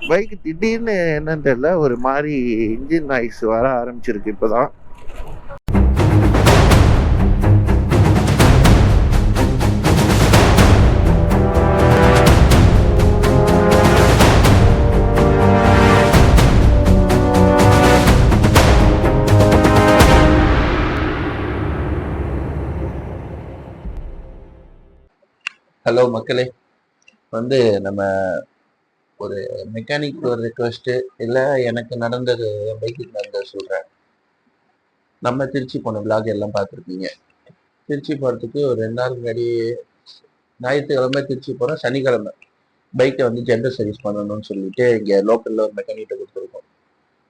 Bike திடீர்னு என்னன்னு தெரியல, ஒரு மாதிரி இன்ஜின் நாய்ஸ் வர ஆரம்பிச்சிருக்கு இப்போதான். ஹலோ மக்களே, நம்ம ஒரு மெக்கானிக் ஒரு ரெக்வஸ்ட்டு இல்லை, எனக்கு நடந்தது என் பைக்குக்கு நடந்தது சொல்கிறேன். நம்ம திருச்சி போன விளாக் எல்லாம் பார்த்துருப்பீங்க. திருச்சி போகிறதுக்கு ஒரு 2 நாள் முன்னாடி ஞாயிற்றுக்கிழமை திருச்சி போகிறோம். சனிக்கிழமை பைக்கை ஜென்ரல் சர்வீஸ் பண்ணணும்னு சொல்லிட்டு இங்கே லோக்கலில் ஒரு மெக்கானிக்கிட்ட கொடுத்துருக்கோம்.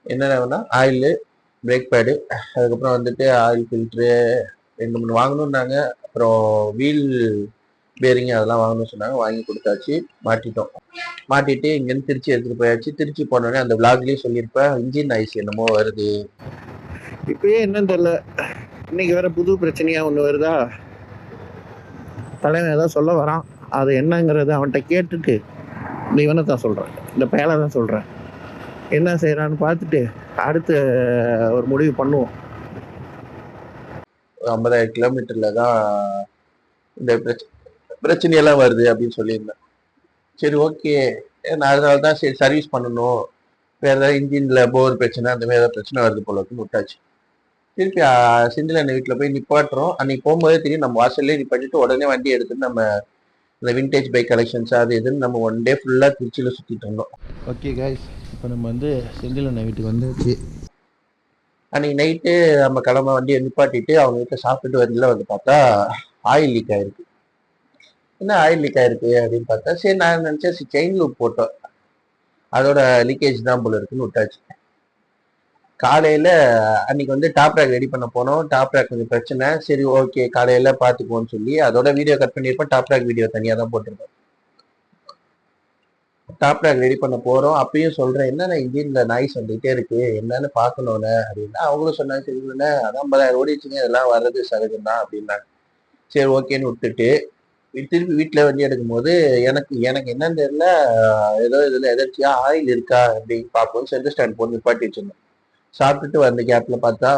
என்னென்னா ஆயிலு, பிரேக் பேடு, அதுக்கப்புறம் ஆயில் ஃபில்ட்ரு 2-3 வாங்கணுன்னாங்க. அப்புறம் வீல் பேரிங் அதெல்லாம் வாங்கணும்னு சொன்னாங்க. வாங்கி கொடுத்தாச்சு, மாட்டிட்டு இங்கேருந்து திருச்சி எடுத்துகிட்டு போயாச்சு. திருச்சி போனோடனே அந்த விளாக்லேயே சொல்லியிருப்பேன், இன்ஜின் நாய்ஸ் என்னமோ வருது. இப்பயே என்னன்னு தெரியல, இன்னைக்கு வேற புது பிரச்சனையா ஒன்று வருதா. தலைவன் ஏதாவது சொல்ல வரான், அது என்னங்கிறது அவன்கிட்ட கேட்டுட்டு இவனை தான் சொல்கிறேன், இந்த பேலை தான் சொல்கிறேன். என்ன செய்யறான்னு பார்த்துட்டு அடுத்து ஒரு முடிவு பண்ணுவோம். 50,000 கிலோமீட்டர்ல தான் இந்த பிரச்சனையெல்லாம் வருது அப்படின்னு சொல்லியிருந்தேன். சரி, ஓகே, நான் அதனால தான் சரி சர்வீஸ் பண்ணணும், வேற ஏதாவது இன்ஜின்ல போர் பிரச்சனை அந்த மாதிரி ஏதாவது பிரச்சனை வருது போல இருக்குன்னு விட்டாச்சு. திருப்பி செந்தில் அண்ணன் வீட்டில் போய் நிப்பாட்டுறோம். அன்னைக்கு போகும்போதே தெரியும், நம்ம வாசல்லே நிப்பாட்டிட்டு உடனே வண்டி எடுத்துட்டு நம்ம இந்த விண்டேஜ் பைக் கலெக்ஷன்ஸ் அது இதுன்னு நம்ம 1 டே ஃபுல்லாக திருச்சியில் சுற்றிட்டு இருந்தோம். ஓகே கைஸ், இப்போ நம்ம செந்தில் அண்ணன் வீட்டுக்கு வந்துச்சு. அன்னைக்கு நைட்டு நம்ம கிளம்ப வண்டியை நிப்பாட்டிட்டு அவங்க வீட்டில் சாப்பிட்டுட்டு வரல பார்த்தா ஆயில் லீக் ஆயிருக்கு. என்ன ஆயில் லீக் ஆயிருக்கு அப்படின்னு பார்த்தா, சரி நான் நினச்சேன் செயின் லூப் போட்டோம், அதோட லீக்கேஜ் தான் போல இருக்குன்னு விட்டாச்சு. காலையில அன்னைக்கு டாப் ரேக் ரெடி பண்ண போனோம். டாப் ரேக் கொஞ்சம் பிரச்சனை. சரி, ஓகே, காலையில பார்த்துக்குவோன்னு சொல்லி அதோட வீடியோ கட் பண்ணியிருப்போம். டாப் ரேக் வீடியோ தனியாக தான் போட்டிருப்போம். டாப் ரேக் ரெடி பண்ண போறோம். அப்பயும் சொல்றேன், என்னென்ன இன்ஜின்ல நாய்ஸ் வந்துகிட்டே இருக்கு, என்னன்னு பார்க்கணும்னு அப்படின்னா அவங்களும் சொன்னாங்க, சரி அதான் 50,000 ஓடிச்சுங்க, இதெல்லாம் வர்றது சகஜம் தான் அப்படின்னாங்க. சரி, ஓகேன்னு விட்டுட்டு திருப்பி வீட்டில் வண்டி எடுக்கும் போது எனக்கு என்னன்னு தெரியல, ஏதோ இதுல எதாச்சியா ஆயில் இருக்கா அப்படின்னு பார்ப்போம். சென்டர் ஸ்டாண்ட் போட்டு நிப்பாட்டி வச்சிருந்தோம். சாப்பிட்டுட்டு வந்த கேப்ல பார்த்தா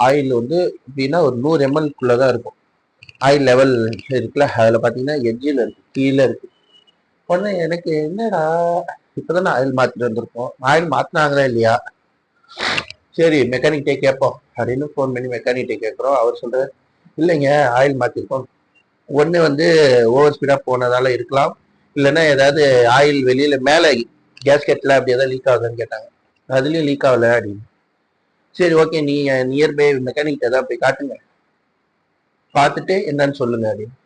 ஆயில் எப்படின்னா ஒரு 100 ml தான் இருக்கும். ஆயில் லெவல் இருக்குல்ல, அதுல பாத்தீங்கன்னா எட்ஜில் இருக்கு, கீழே இருக்கு. உடனே எனக்கு என்னடா, இப்பதானே ஆயில் மாத்திட்டு வந்திருக்கோம், ஆயில் மாத்தினாங்களா இல்லையா, சரி மெக்கானிக்கிட்டே கேட்போம் அப்படின்னு ஃபோன் பண்ணி மெக்கானிக்கிட்டே கேட்குறோம். அவர் சொல்றாரு, இல்லைங்க ஆயில் மாத்திருக்கோம், ஒன்று ஓவர் ஸ்பீடா போனதால இருக்கலாம், இல்லைன்னா ஏதாவது ஆயில் வெளியில மேலே கேஸ்கெட்ல அப்படி ஏதாவது லீக் ஆகுதுன்னு கேட்டாங்க. அதுலயும் லீக் ஆகல அப்படின்னு. சரி, ஓகே, நீங்க நியர்பை மெக்கானிக் ஏதாவது போய் காட்டுங்க, பார்த்துட்டு என்னன்னு சொல்லுங்க அப்படின்னு.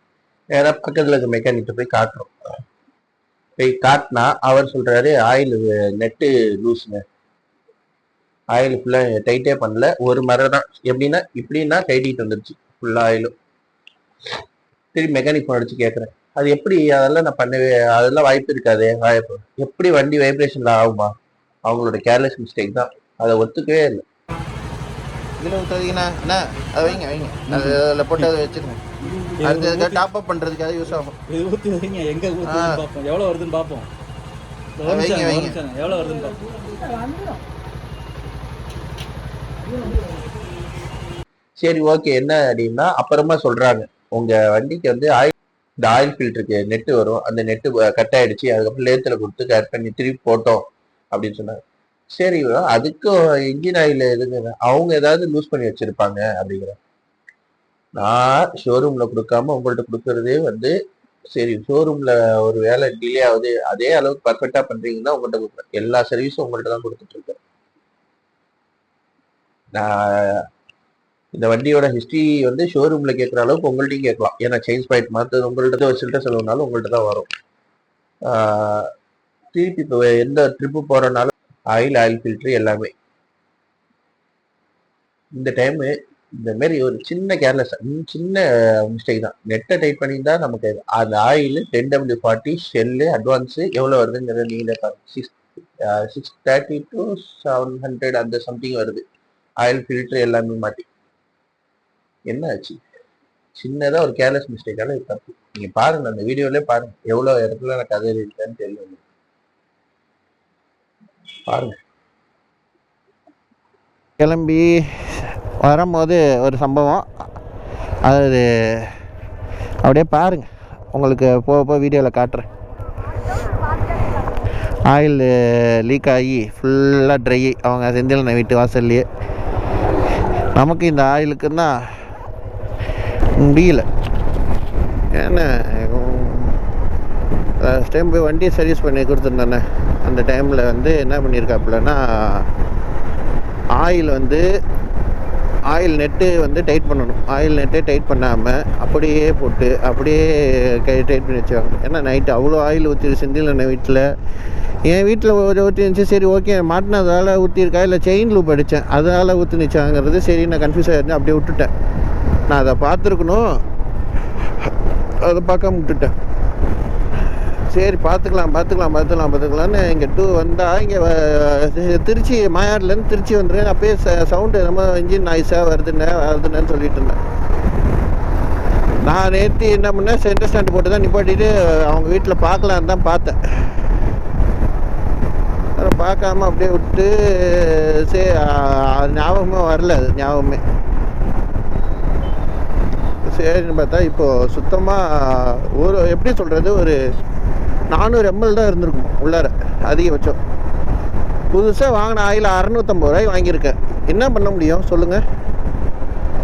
ஏதாவது பக்கத்துல இருக்க மெக்கானிக் போய் காட்டுறோம். போய் காட்டினா அவர் சொல்றாரு, ஆயில் நெட்டு லூஸுங்க, ஆயில் ஃபுல்லா டைட்டே பண்ணல, ஒரு மரம் தான், இப்படின்னா டைட்டிட்டு வந்துருச்சு ஃபுல்லா ஆயிலும். சரி, மெக்கானிக் ஃபோன் அடிச்சு கேட்கறேன், அது எப்படி, அதெல்லாம் நான் பண்ணவே, அதெல்லாம் வாய்ப்பு இருக்காது, எப்படி வண்டி வைப்ரேஷன்ல ஆகுமா, அவங்களோட கேர்லெஸ் மிஸ்டேக் தான், அதை ஒத்துக்கவே இல்லை. இதில் ஊற்றாதீங்கண்ணா, அண்ணா அதை வைங்க அதில் போட்டு அதை வச்சுருங்க, அடுத்து டாப் அப் பண்ணுறதுக்காக யூஸ் ஆகும். இது ஊற்றி வைங்க, எங்கே ஊற்றி பார்ப்போம், எவ்வளோ வருதுன்னு பார்ப்போம். வைங்க எவ்வளோ வருதுன்னு பார்ப்போம். சரி, ஓகே, என்ன அப்படின்னா அப்புறமா சொல்றாங்க, உங்க வண்டிக்கு ஆயில், இந்த ஆயில் ஃபில்டருக்கு நெட்டு வரும், அந்த நெட்டு கட் ஆயிடுச்சு, அதுக்கப்புறம் லேத்துல கொடுத்து கட் பண்ணி திருப்பி போட்டோம் அப்படின்னு சொன்னாங்க. சரி, அதுக்கும் இன்ஜின் ஆயில் எதுங்க, அவங்க ஏதாவது லூஸ் பண்ணி வச்சிருப்பாங்க அப்படிங்கிற. நான் ஷோரூம்ல கொடுக்காம உங்கள்ட்ட கொடுக்கறதே சரி, ஷோரூம்ல ஒரு வேலை டிலே ஆகுது, அதே அளவுக்கு பர்ஃபெக்டா பண்றீங்கன்னா உங்கள்கிட்ட கொடுக்குறேன், எல்லா சர்வீஸும் உங்கள்கிட்ட தான் கொடுத்துட்டு இருக்கேன். நான் இந்த வண்டியோட ஹிஸ்டரி ஷோரூம்ல கேட்குற அளவுக்கு உங்கள்ட்டையும் கேட்கலாம், ஏன்னா சேஞ்ச் பாயிண்ட் மாற்றது உங்கள்கிட்ட வச்சுட்டு செலவுனாலும் உங்கள்கிட்ட தான் வரும். திருப்பி இப்போ எந்த ட்ரிப்பு போறனாலும் ஆயில் ஃபில்டர் எல்லாமே. இந்த டைம் இந்த மாதிரி ஒரு சின்ன கேர்லெஸ், சின்ன மிஸ்டேக் தான், நெட்டை டைட் பண்ணியிருந்தா நமக்கு அந்த ஆயில் 10W40 ஷெல்லு அட்வான்ஸு எவ்வளோ வருதுங்கிறத நீங்களே பாருங்க. 630 to 700 அந்த சம்திங் வருது, ஆயில் ஃபில்டர் எல்லாமே மாட்டி. என்ன ஆச்சு, சின்னதா ஒரு கேர்லெஸ் மிஸ்டேக்கால தப்பு. நீங்க பாருங்க, அந்த வீடியோலயே பாருங்க, எவ்வளவு இடத்துல எனக்கு கதை இருக்கான்னு தெரியும். பாருங்க. கிளம்பி வரும்போது ஒரு சம்பவம், அது அப்படியே பாருங்கள், உங்களுக்கு போக போக வீடியோவில் காட்டுறேன். ஆயில் லீக் ஆகி ஃபுல்லாக ட்ரை, அவங்க செந்தில் வீட்டு வாசல்லையே. நமக்கு இந்த ஆயிலுக்குன்னா முடியல. ஏன்னா லாஸ்ட் டைம் போய் வண்டியை சர்வீஸ் பண்ணி கொடுத்துருந்தானே, அந்த டைமில் வந்து என்ன பண்ணியிருக்காப்புலன்னா, ஆயில் நெட்டு வந்து டைட் பண்ணணும். ஆயில் நெட்டே டைட் பண்ணாமல் அப்படியே போட்டு அப்படியே டைட் பண்ணி வச்சாங்க. ஏன்னா நைட்டு அவ்வளோ ஆயில் ஊற்றி செந்தில் அண்ணன் வீட்டில், என் வீட்டில் ஊற்றி இருந்துச்சு. சரி ஓகே, மாட்டினதால் ஊற்றிருக்கா இல்லை செயின் லூப் அடித்தேன் அதனால் ஊற்றினுச்சாங்கிறது சரி, நான் கன்ஃபியூஸ் ஆகிருந்தேன், அப்படியே விட்டுட்டேன். நான் அதை பார்த்துருக்கணும், அதை பார்க்காம விட்டுட்டேன். சரி பார்த்துக்கலான்னு இங்கே வந்தால் இங்கே திருச்சி மாயாடுலேருந்து திருச்சி வந்துடுறேன். அப்பயே சவுண்டு நம்ம இன்ஜின் நாய்ஸாக வருதுன்னு சொல்லிட்டு இருந்தேன். நான் நேற்று என்ன பண்ணேன், சென்டர் ஸ்டாண்டு போட்டு தான் நிப்பாட்டிட்டு அவங்க வீட்டில் பார்க்கலான்னு தான் பார்த்தேன். அதை பார்க்காம அப்படியே விட்டு சரி, ஞாபகமே வரல. அது ஞாபகமே சரின்னு பார்த்தா இப்போது சுத்தமாக ஒரு எப்படி சொல்கிறது, ஒரு 400 ml தான் இருந்திருக்கும் உள்ளார அதிகபட்சம். புதுசாக வாங்கின ஆயில் 650 ரூபாய் வாங்கியிருக்கேன். என்ன பண்ண முடியும் சொல்லுங்கள்?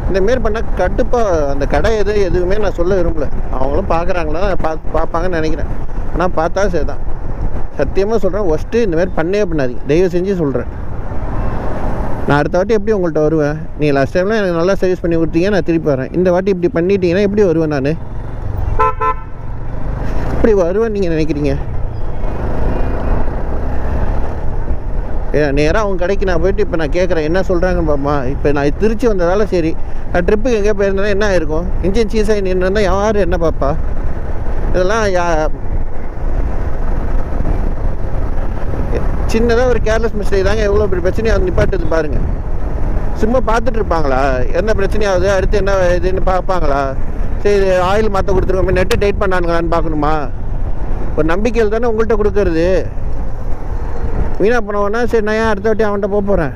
இந்தமாரி பண்ணால் கட்டுப்பாக அந்த கடை எதுவுமே நான் சொல்ல விரும்பல. அவங்களும் பார்க்குறாங்களா, பார்ப்பாங்கன்னு நினைக்கிறேன். ஆனால் பார்த்தா சரி தான், சத்தியமாக சொல்கிறேன். ஃபஸ்ட்டு இந்தமாரி பண்ணவே பண்ணாதீங்க, தயவு செஞ்சு சொல்கிறேன். நான் அடுத்த வாட்டி எப்படி உங்கள்கிட்ட வருவேன்? நீங்கள் லாஸ்ட் டைம்லாம் எனக்கு நல்லா சர்வீஸ் பண்ணி கொடுத்தீங்க, நான் திருப்பி வரேன். இந்த வாட்டி இப்படி பண்ணிட்டீங்கன்னா எப்படி வருவேன்? நான் எப்படி வருவேன் நீங்கள் நினைக்கிறீங்க? நேராக அவங்க கடைக்கு நான் போயிட்டு இப்போ நான் கேட்குறேன், என்ன சொல்கிறாங்கன்னு பாப்பா. இப்போ நான் திருச்சி வந்ததால் சரி, நான் ட்ரிப்புக்கு எங்கேயோ போயிருந்தேன்னா என்ன ஆயிருக்கும்? இன்ஜின் சீஸாக நின்று இருந்தால் யார் என்ன பாப்பா? இதெல்லாம் சின்னதாக ஒரு கேர்லெஸ் மிஸ்டேக் தாங்க எவ்வளோ பெரிய பிரச்சனையாக வந்து நிப்பாட்டுது பாருங்கள். சும்மா பார்த்துட்டு இருப்பாங்களா? என்ன பிரச்சனையாகுது, அடுத்து என்ன இதுன்னு பார்ப்பாங்களா? சரி ஆயில் மாற்ற கொடுத்துருக்கோம், நெட்டு டைட் பண்ணானுங்களான்னு பார்க்கணுமா? ஒரு நம்பிக்கையில் தானே உங்கள்கிட்ட கொடுக்கறது. வீணாக போனவொன்னா சரி, நான் ஏன் அடுத்த வாட்டி அவன்கிட்ட போக போகிறேன்?